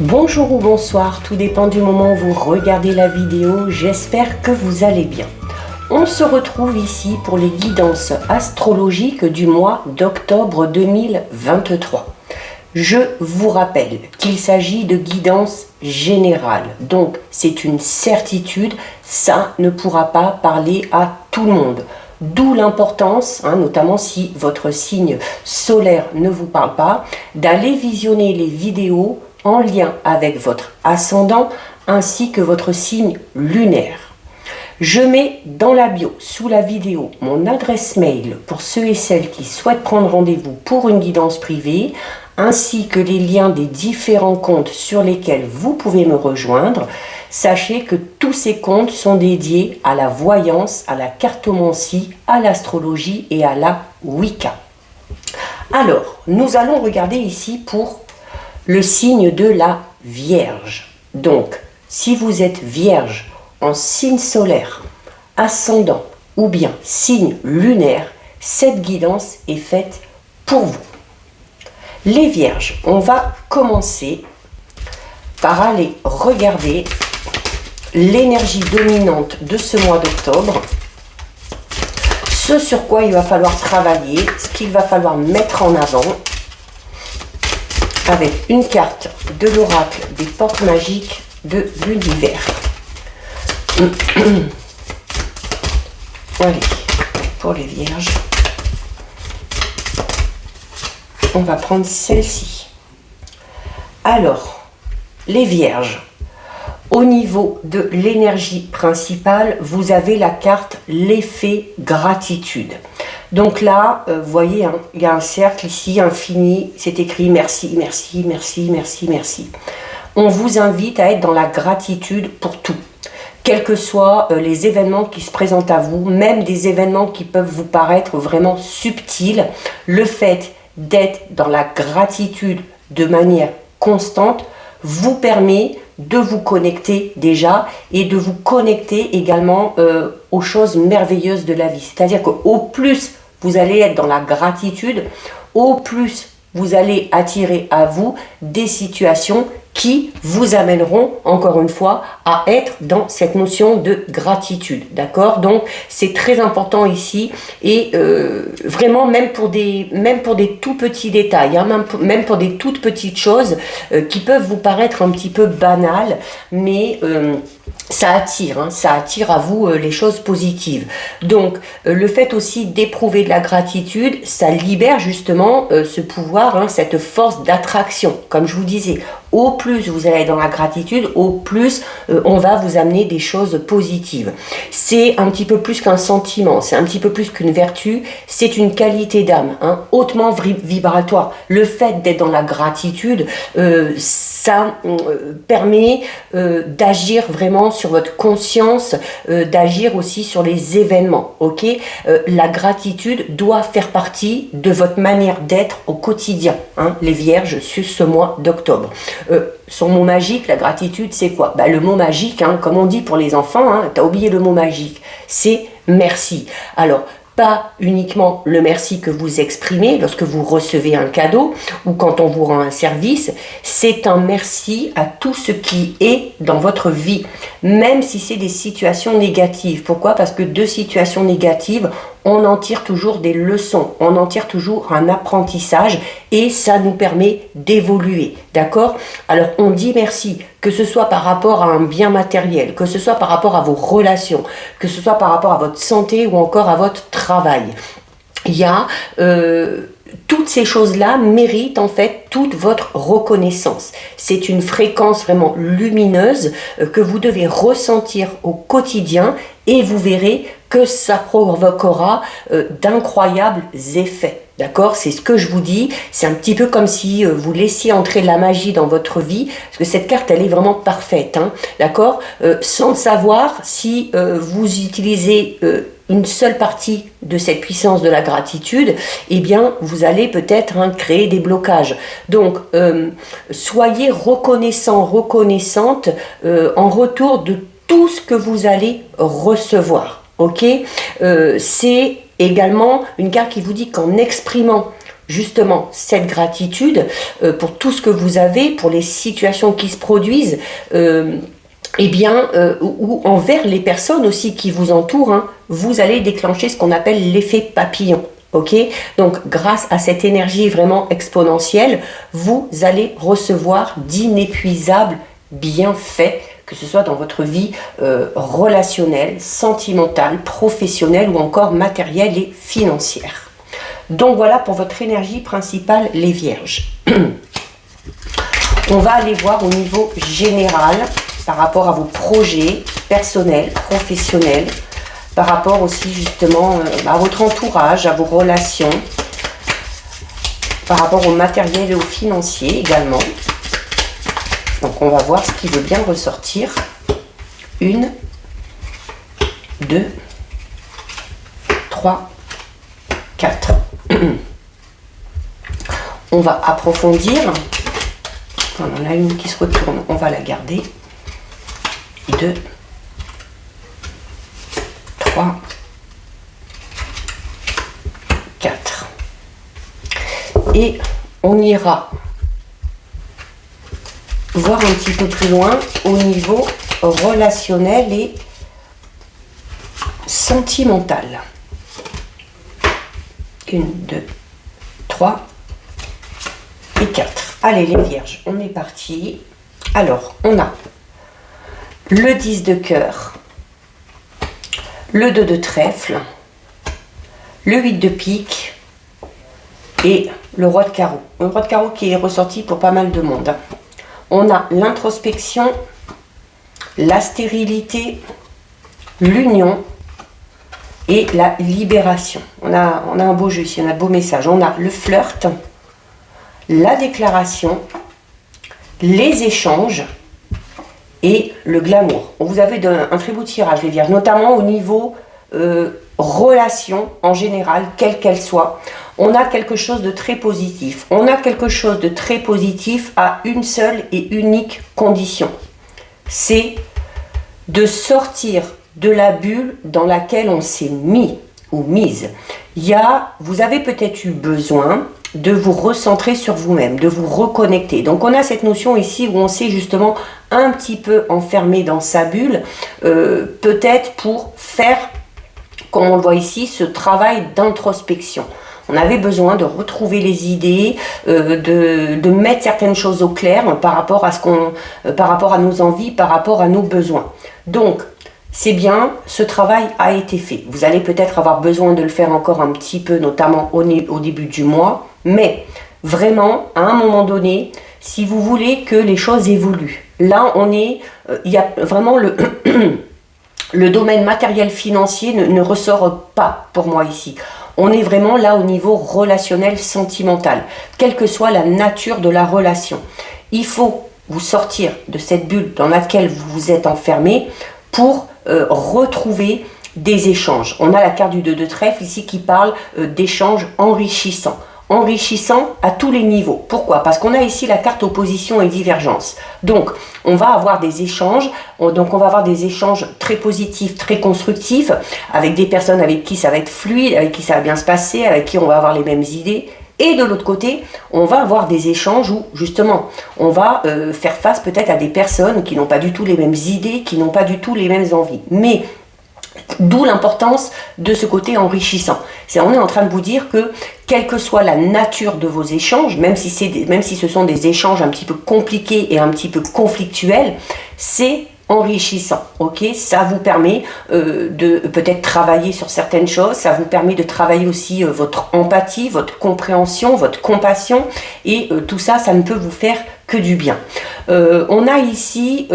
Bonjour ou bonsoir, tout dépend du moment où vous regardez la vidéo, j'espère que vous allez bien. On se retrouve ici pour les guidances astrologiques du mois d'octobre 2023. Je vous rappelle qu'il s'agit de guidance générale, donc c'est une certitude, ça ne pourra pas parler à tout le monde. D'où l'importance, notamment si votre signe solaire ne vous parle pas, d'aller visionner les vidéos en lien avec votre ascendant ainsi que votre signe lunaire. Je mets dans la bio, sous la vidéo, mon adresse mail pour ceux et celles qui souhaitent prendre rendez-vous pour une guidance privée, ainsi que les liens des différents comptes sur lesquels vous pouvez me rejoindre. Sachez que tous ces comptes sont dédiés à la voyance, à la cartomancie, à l'astrologie et à la Wicca. Alors, nous allons regarder ici pour le signe de la Vierge. Donc, si vous êtes Vierge en signe solaire, ascendant ou bien signe lunaire, cette guidance est faite pour vous. Les Vierges, on va commencer par aller regarder l'énergie dominante de ce mois d'octobre, ce sur quoi il va falloir travailler, ce qu'il va falloir mettre en avant, avec une carte de l'oracle des portes magiques de l'univers. Allez, pour les Vierges, on va prendre celle-ci. Alors, les Vierges, au niveau de l'énergie principale, vous avez la carte l'effet gratitude. Donc là, vous voyez, il y a un cercle ici, infini, c'est écrit merci, merci, merci, merci, merci. On vous invite à être dans la gratitude pour tout. Quels que soient les événements qui se présentent à vous, même des événements qui peuvent vous paraître vraiment subtils, le fait d'être dans la gratitude de manière constante vous permet de vous connecter déjà et de vous connecter également aux choses merveilleuses de la vie. C'est-à-dire qu'au plus vous allez être dans la gratitude, au plus vous allez attirer à vous des situations qui vous amèneront, encore une fois, à être dans cette notion de gratitude. D'accord? Donc, c'est très important ici et vraiment, même pour des tout petits détails, même pour des toutes petites choses qui peuvent vous paraître un petit peu banales, mais ça attire à vous les choses positives. Donc, le fait aussi d'éprouver de la gratitude, ça libère justement ce pouvoir, cette force d'attraction. Comme je vous disais, au plus vous allez dans la gratitude, au plus on va vous amener des choses positives. C'est un petit peu plus qu'un sentiment, c'est un petit peu plus qu'une vertu, c'est une qualité d'âme, hautement vibratoire. Le fait d'être dans la gratitude, ça permet d'agir vraiment sur votre conscience, d'agir aussi sur les événements. Ok, la gratitude doit faire partie de votre manière d'être au quotidien, les Vierges, sur ce mois d'octobre. Son mot magique, la gratitude, c'est quoi? Le mot magique, comme on dit pour les enfants, tu as oublié le mot magique, c'est merci. Alors, pas uniquement le merci que vous exprimez lorsque vous recevez un cadeau ou quand on vous rend un service, c'est un merci à tout ce qui est dans votre vie, même si c'est des situations négatives. Pourquoi? Parce que de situations négatives, on en tire toujours des leçons, on en tire toujours un apprentissage et ça nous permet d'évoluer, d'accord? Alors on dit merci, que ce soit par rapport à un bien matériel, que ce soit par rapport à vos relations, que ce soit par rapport à votre santé ou encore à votre travail. Il y a toutes ces choses-là méritent en fait toute votre reconnaissance. C'est une fréquence vraiment lumineuse que vous devez ressentir au quotidien et vous verrez que ça provoquera d'incroyables effets. D'accord? C'est ce que je vous dis. C'est un petit peu comme si vous laissiez entrer la magie dans votre vie, parce que cette carte, elle est vraiment parfaite. D'accord? Sans le savoir, si vous utilisez une seule partie de cette puissance de la gratitude, eh bien, vous allez peut-être créer des blocages. Donc, soyez reconnaissant, reconnaissante en retour de tout ce que vous allez recevoir. Ok, c'est également une carte qui vous dit qu'en exprimant justement cette gratitude pour tout ce que vous avez, pour les situations qui se produisent, ou envers les personnes aussi qui vous entourent, hein, vous allez déclencher ce qu'on appelle l'effet papillon. Ok, donc grâce à cette énergie vraiment exponentielle, vous allez recevoir d'inépuisables bienfaits, que ce soit dans votre vie relationnelle, sentimentale, professionnelle ou encore matérielle et financière. Donc voilà pour votre énergie principale, les Vierges. On va aller voir au niveau général par rapport à vos projets personnels, professionnels, par rapport aussi justement à votre entourage, à vos relations, par rapport au matériel et au financier également. Donc on va voir ce qui veut bien ressortir. 1, 2, 3, 4. On va approfondir. On en a une qui se retourne, on va la garder. 2, 3, 4. Et on ira voir un petit peu plus loin au niveau relationnel et sentimental. 1, 2, 3 et 4. Allez les Vierges, on est parti. Alors, on a le 10 de cœur, le 2 de trèfle, le 8 de pique et le roi de carreau. Le roi de carreau qui est ressorti pour pas mal de monde. On a l'introspection, la stérilité, l'union et la libération. On a un beau jeu ici, on a de beaux messages. On a le flirt, la déclaration, les échanges et le glamour. Vous avez un très beau tirage, les Vierges, notamment au niveau relation en général, quelle qu'elle soit. On a quelque chose de très positif. On a quelque chose de très positif à une seule et unique condition. C'est de sortir de la bulle dans laquelle on s'est mis ou mise. Vous avez peut-être eu besoin de vous recentrer sur vous-même, de vous reconnecter. Donc on a cette notion ici où on s'est justement un petit peu enfermé dans sa bulle, peut-être pour faire, comme on le voit ici, ce travail d'introspection. On avait besoin de retrouver les idées, de mettre certaines choses au clair par rapport à nos envies, par rapport à nos besoins. Donc, c'est bien, ce travail a été fait. Vous allez peut-être avoir besoin de le faire encore un petit peu, notamment au début du mois, mais vraiment, à un moment donné, si vous voulez que les choses évoluent, là, il y a vraiment le domaine matériel financier ne ressort pas pour moi ici. On est vraiment là au niveau relationnel, sentimental, quelle que soit la nature de la relation. Il faut vous sortir de cette bulle dans laquelle vous vous êtes enfermé pour retrouver des échanges. On a la carte du 2 de trèfle ici qui parle d'échanges enrichissants. Enrichissant à tous les niveaux. Pourquoi? Parce qu'on a ici la carte opposition et divergence. Donc, on va avoir des échanges, très positifs, très constructifs, avec des personnes avec qui ça va être fluide, avec qui ça va bien se passer, avec qui on va avoir les mêmes idées. Et de l'autre côté, on va avoir des échanges où, justement, on va faire face peut-être à des personnes qui n'ont pas du tout les mêmes idées, qui n'ont pas du tout les mêmes envies. Mais d'où l'importance de ce côté enrichissant. On est en train de vous dire que, quelle que soit la nature de vos échanges, même si ce sont des échanges un petit peu compliqués et un petit peu conflictuels, c'est enrichissant, ok? Ça vous permet de peut-être travailler sur certaines choses, ça vous permet de travailler aussi votre empathie, votre compréhension, votre compassion, et tout ça, ça ne peut vous faire que du bien. On a ici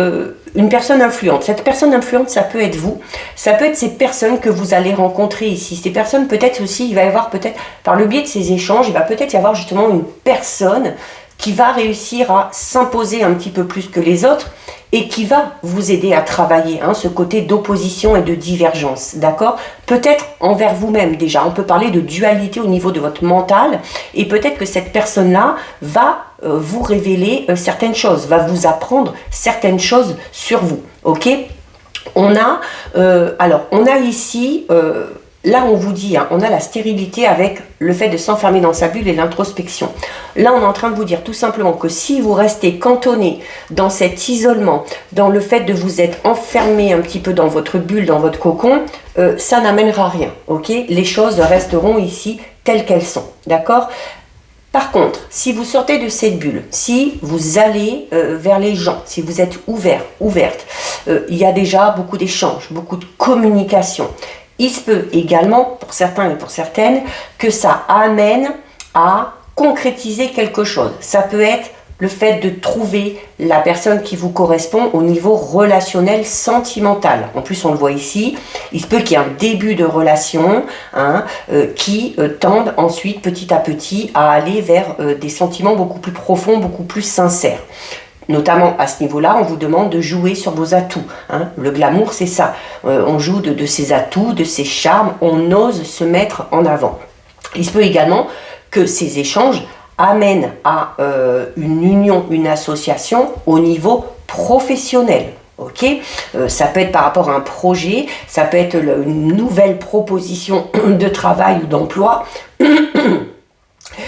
une personne influente. Cette personne influente, ça peut être vous, ça peut être ces personnes que vous allez rencontrer ici. Ces personnes, peut-être aussi, il va y avoir peut-être, par le biais de ces échanges, il va peut-être y avoir justement une personne qui va réussir à s'imposer un petit peu plus que les autres et qui va vous aider à travailler ce côté d'opposition et de divergence, d'accord? Peut-être envers vous-même déjà, on peut parler de dualité au niveau de votre mental, et peut-être que cette personne-là va vous révéler certaines choses, va vous apprendre certaines choses sur vous, ok? On a ici là, on vous dit, hein, on a la stérilité avec le fait de s'enfermer dans sa bulle et l'introspection. Là, on est en train de vous dire tout simplement que si vous restez cantonné dans cet isolement, dans le fait de vous être enfermé un petit peu dans votre bulle, dans votre cocon, ça n'amènera rien, ok? Les choses resteront ici telles qu'elles sont, d'accord? Par contre, si vous sortez de cette bulle, si vous allez vers les gens, si vous êtes ouvert, ouverte, il y a déjà beaucoup d'échanges, beaucoup de communication. Il se peut également, pour certains et pour certaines, que ça amène à concrétiser quelque chose. Ça peut être le fait de trouver la personne qui vous correspond au niveau relationnel, sentimental. En plus, on le voit ici, il se peut qu'il y ait un début de relation qui tende ensuite petit à petit à aller vers des sentiments beaucoup plus profonds, beaucoup plus sincères. Notamment à ce niveau-là, on vous demande de jouer sur vos atouts. Hein. Le glamour, c'est ça. On joue de ses atouts, de ses charmes, on ose se mettre en avant. Il se peut également que ces échanges amènent à une union, une association au niveau professionnel. Ok, ça peut être par rapport à un projet, ça peut être une nouvelle proposition de travail ou d'emploi.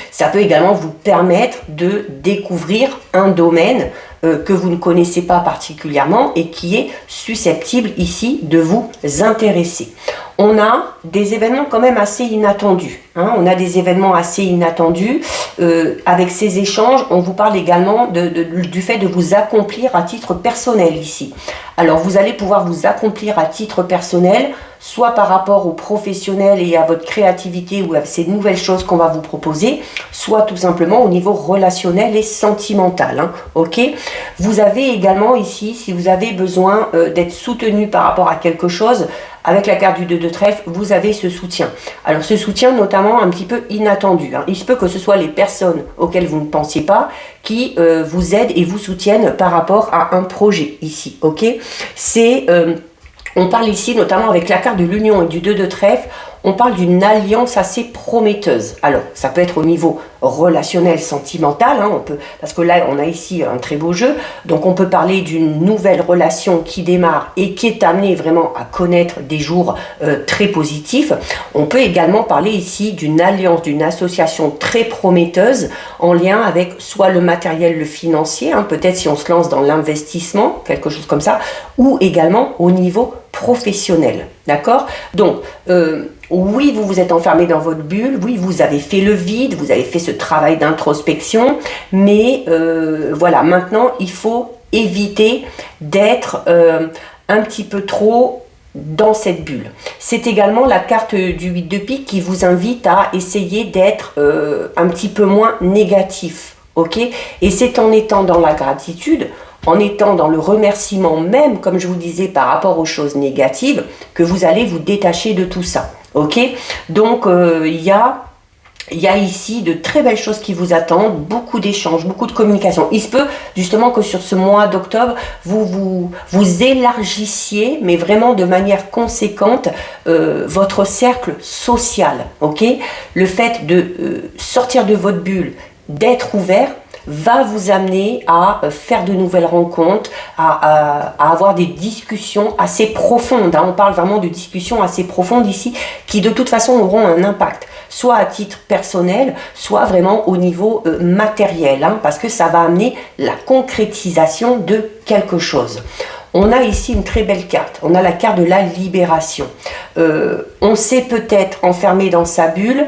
Ça peut également vous permettre de découvrir un domaine que vous ne connaissez pas particulièrement et qui est susceptible ici de vous intéresser. On a des événements quand même assez inattendus. Hein, on a des événements assez inattendus. Avec ces échanges, on vous parle également du fait de vous accomplir à titre personnel ici. Alors, vous allez pouvoir vous accomplir à titre personnel, soit par rapport aux professionnels et à votre créativité ou à ces nouvelles choses qu'on va vous proposer, soit tout simplement au niveau relationnel et sentimental. Hein, ok ? Vous avez également ici, si vous avez besoin d'être soutenu par rapport à quelque chose, avec la carte du 2 de trèfle, vous avez ce soutien. Alors ce soutien notamment un petit peu inattendu. Hein. Il se peut que ce soit les personnes auxquelles vous ne pensiez pas qui vous aident et vous soutiennent par rapport à un projet ici. Ok ? On parle ici notamment avec la carte de l'union et du 2 de trèfle, on parle d'une alliance assez prometteuse. Alors, ça peut être au niveau relationnel, sentimental, hein, parce que là, on a ici un très beau jeu. Donc, on peut parler d'une nouvelle relation qui démarre et qui est amenée vraiment à connaître des jours très positifs. On peut également parler ici d'une alliance, d'une association très prometteuse en lien avec soit le matériel, le financier, hein, peut-être si on se lance dans l'investissement, quelque chose comme ça, ou également au niveau professionnel. D'accord ? Donc, oui, vous vous êtes enfermé dans votre bulle, oui, vous avez fait le vide, vous avez fait ce travail d'introspection, mais voilà, maintenant, il faut éviter d'être un petit peu trop dans cette bulle. C'est également la carte du 8 de pique qui vous invite à essayer d'être un petit peu moins négatif, ok ? Et c'est en étant dans la gratitude, en étant dans le remerciement même, comme je vous disais, par rapport aux choses négatives, que vous allez vous détacher de tout ça. Ok ? Donc, il y a ici de très belles choses qui vous attendent, beaucoup d'échanges, beaucoup de communication. Il se peut justement que sur ce mois d'octobre, vous élargissiez, mais vraiment de manière conséquente, votre cercle social. Ok ? Le fait de sortir de votre bulle, d'être ouvert, va vous amener à faire de nouvelles rencontres, à avoir des discussions assez profondes. Hein. On parle vraiment de discussions assez profondes ici, qui de toute façon auront un impact, soit à titre personnel, soit vraiment au niveau matériel, hein, parce que ça va amener la concrétisation de quelque chose. On a ici une très belle carte, on a la carte de la libération. On s'est peut-être enfermé dans sa bulle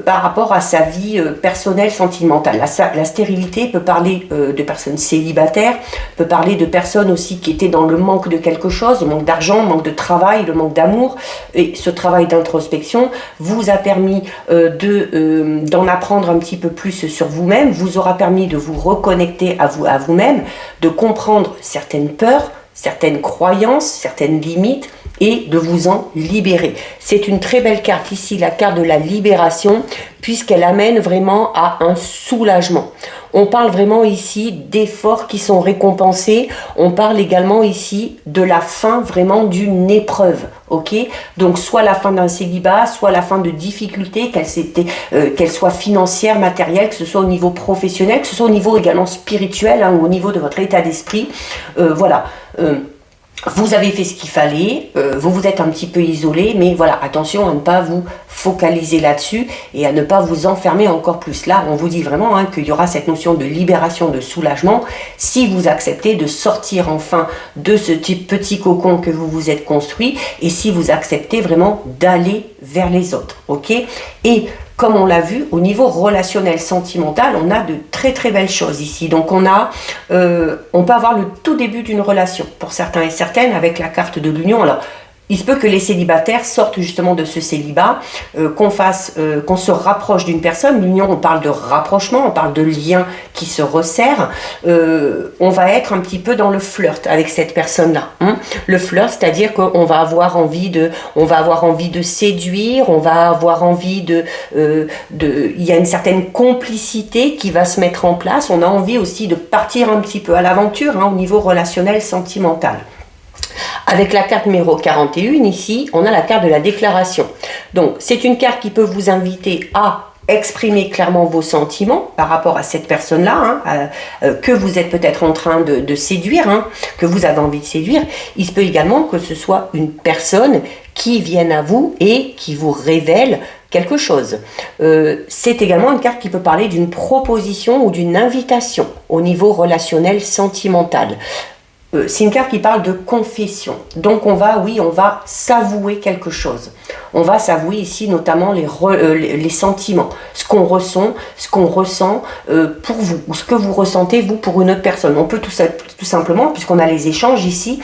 par rapport à sa vie personnelle, sentimentale. La stérilité peut parler de personnes célibataires, peut parler de personnes aussi qui étaient dans le manque de quelque chose, le manque d'argent, le manque de travail, le manque d'amour. Et ce travail d'introspection vous a permis d'en apprendre un petit peu plus sur vous-même, vous aura permis de vous reconnecter à vous-même, de comprendre certaines peurs, certaines croyances, certaines limites et de vous en libérer. C'est une très belle carte ici, la carte de la libération, puisqu'elle amène vraiment à un soulagement. On parle vraiment ici d'efforts qui sont récompensés. On parle également ici de la fin vraiment d'une épreuve. Ok ? Donc soit la fin d'un célibat, soit la fin de difficultés, qu'elle soit financière, matérielle, que ce soit au niveau professionnel, que ce soit au niveau également spirituel, hein, ou au niveau de votre état d'esprit. Voilà. vous avez fait ce qu'il fallait, vous vous êtes un petit peu isolé, mais voilà, attention à ne pas vous focaliser là-dessus et à ne pas vous enfermer encore plus. Là, on vous dit vraiment hein, qu'il y aura cette notion de libération, de soulagement, si vous acceptez de sortir enfin de ce petit cocon que vous vous êtes construit et si vous acceptez vraiment d'aller vers les autres, ok? Et comme on l'a vu, au niveau relationnel, sentimental, on a de très très belles choses ici. Donc on peut avoir le tout début d'une relation, pour certains et certaines, avec la carte de l'union. Alors, il se peut que les célibataires sortent justement de ce célibat, qu'on se rapproche d'une personne. L'union, on parle de rapprochement, on parle de lien qui se resserre. On va être un petit peu dans le flirt avec cette personne-là. Hein. Le flirt, c'est-à-dire qu'on va avoir envie de séduire, on va avoir envie il y a une certaine complicité qui va se mettre en place. On a envie aussi de partir un petit peu à l'aventure hein, au niveau relationnel, sentimental. Avec la carte numéro 41, ici, on a la carte de la déclaration. Donc, c'est une carte qui peut vous inviter à exprimer clairement vos sentiments par rapport à cette personne-là, hein, que vous êtes peut-être en train de séduire, hein, que vous avez envie de séduire. Il se peut également que ce soit une personne qui vienne à vous et qui vous révèle quelque chose. C'est également une carte qui peut parler d'une proposition ou d'une invitation au niveau relationnel sentimental. C'est une carte qui parle de confession. Donc on va s'avouer quelque chose. On va s'avouer ici notamment les sentiments, ce qu'on ressent pour vous, ou ce que vous ressentez vous pour une autre personne. On peut tout simplement, puisqu'on a les échanges ici,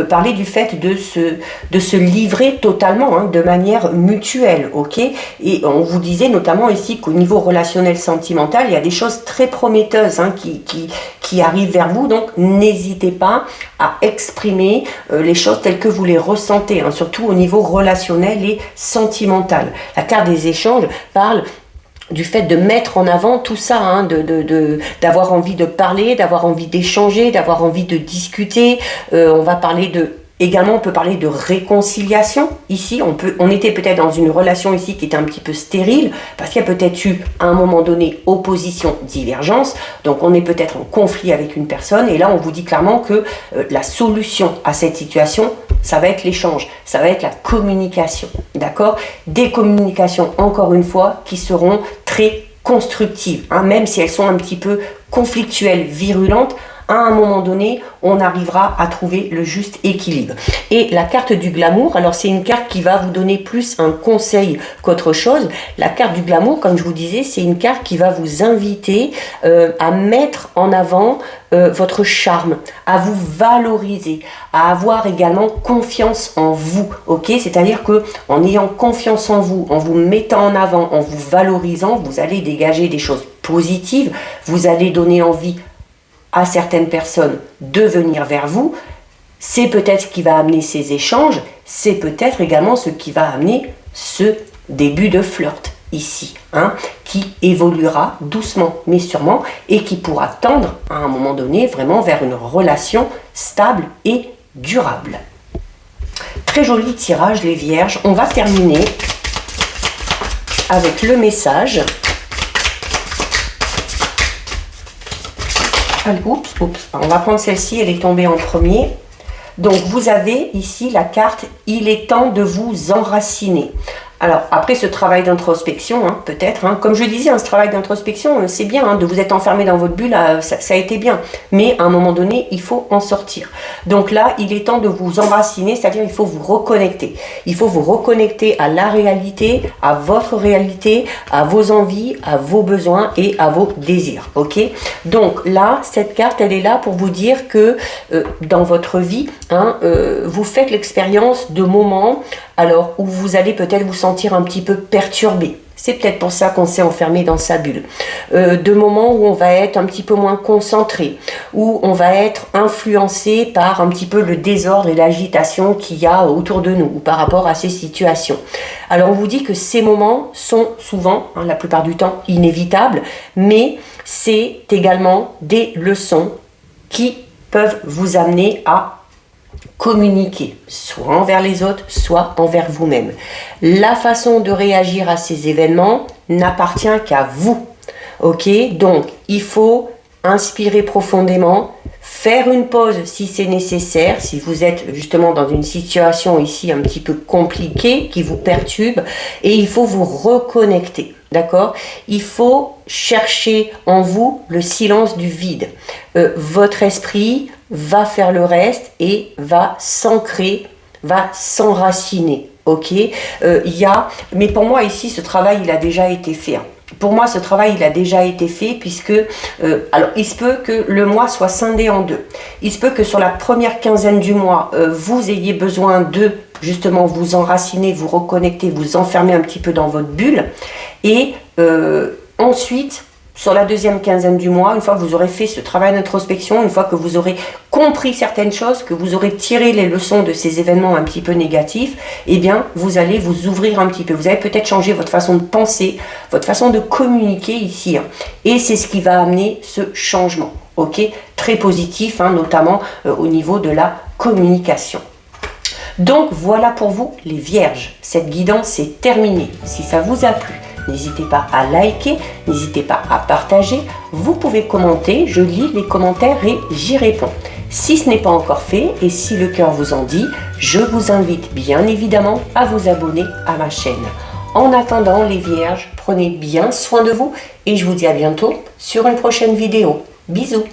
parler du fait de se livrer totalement, hein, de manière mutuelle, ok? Et on vous disait notamment ici qu'au niveau relationnel sentimental, il y a des choses très prometteuses hein, qui arrivent vers vous, donc n'hésitez pas à exprimer les choses telles que vous les ressentez, hein, surtout au niveau relationnel et sentimental. La carte des échanges parle du fait de mettre en avant tout ça, hein, d'avoir envie de parler, d'avoir envie d'échanger, d'avoir envie de discuter. Également, on peut parler de réconciliation. Ici, on était peut-être dans une relation ici qui était un petit peu stérile, parce qu'il y a peut-être eu, à un moment donné, opposition, divergence. Donc, on est peut-être en conflit avec une personne. Et là, on vous dit clairement que la solution à cette situation, ça va être l'échange, ça va être la communication. D'accord? Des communications, encore une fois, qui seront très constructives, hein, même si elles sont un petit peu conflictuelles, virulentes. À un moment donné, on arrivera à trouver le juste équilibre. Et la carte du glamour, alors c'est une carte qui va vous donner plus un conseil qu'autre chose. La carte du glamour, comme je vous disais, c'est une carte qui va vous inviter à mettre en avant votre charme, à vous valoriser, à avoir également confiance en vous, ok? C'est-à-dire que en ayant confiance en vous mettant en avant, en vous valorisant, vous allez dégager des choses positives, vous allez donner envie à certaines personnes de venir vers vous. C'est peut-être ce qui va amener ces échanges, c'est peut-être également ce qui va amener ce début de flirt ici, hein, qui évoluera doucement mais sûrement et qui pourra tendre à un moment donné vraiment vers une relation stable et durable. Très joli tirage les vierges. On va terminer avec le message. Oups, on va prendre celle-ci, elle est tombée en premier. Donc vous avez ici la carte « Il est temps de vous enraciner ». Alors, après ce travail d'introspection, hein, peut-être, hein, comme je disais, hein, ce travail d'introspection, c'est bien, hein, de vous être enfermé dans votre bulle, ça a été bien. Mais à un moment donné, il faut en sortir. Donc là, il est temps de vous enraciner, c'est-à-dire il faut vous reconnecter. Il faut vous reconnecter à la réalité, à votre réalité, à vos envies, à vos besoins et à vos désirs. Ok? Donc là, cette carte, elle est là pour vous dire que dans votre vie, hein, vous faites l'expérience de moments alors où vous allez peut-être vous sentir un petit peu perturbé. C'est peut-être pour ça qu'on s'est enfermé dans sa bulle. De moments où on va être un petit peu moins concentré, où on va être influencé par un petit peu le désordre et l'agitation qu'il y a autour de nous, ou par rapport à ces situations. Alors on vous dit que ces moments sont souvent, hein, la plupart du temps, inévitables, mais c'est également des leçons qui peuvent vous amener à communiquer, soit envers les autres, soit envers vous-même. La façon de réagir à ces événements n'appartient qu'à vous. Ok? Donc, il faut inspirer profondément, faire une pause si c'est nécessaire, si vous êtes justement dans une situation ici un petit peu compliquée, qui vous perturbe, et il faut vous reconnecter, d'accord? Il faut chercher en vous le silence du vide. Votre esprit va faire le reste et va s'ancrer, va s'enraciner, ok? Mais pour moi ici, ce travail, il a déjà été fait, hein. Pour moi, ce travail, il a déjà été fait puisque, alors, il se peut que le mois soit scindé en deux. Il se peut que sur la première quinzaine du mois, vous ayez besoin de, justement, vous enraciner, vous reconnecter, vous enfermer un petit peu dans votre bulle. Et ensuite, sur la deuxième quinzaine du mois, une fois que vous aurez fait ce travail d'introspection, une fois que vous aurez compris certaines choses, que vous aurez tiré les leçons de ces événements un petit peu négatifs, eh bien, vous allez vous ouvrir un petit peu. Vous allez peut-être changer votre façon de penser, votre façon de communiquer ici, hein. Et c'est ce qui va amener ce changement, ok? Très positif, hein, notamment au niveau de la communication. Donc, voilà pour vous, les Vierges. Cette guidance est terminée. Si ça vous a plu, n'hésitez pas à liker, n'hésitez pas à partager. Vous pouvez commenter, je lis les commentaires et j'y réponds. Si ce n'est pas encore fait et si le cœur vous en dit, je vous invite bien évidemment à vous abonner à ma chaîne. En attendant, les Vierges, prenez bien soin de vous et je vous dis à bientôt sur une prochaine vidéo. Bisous!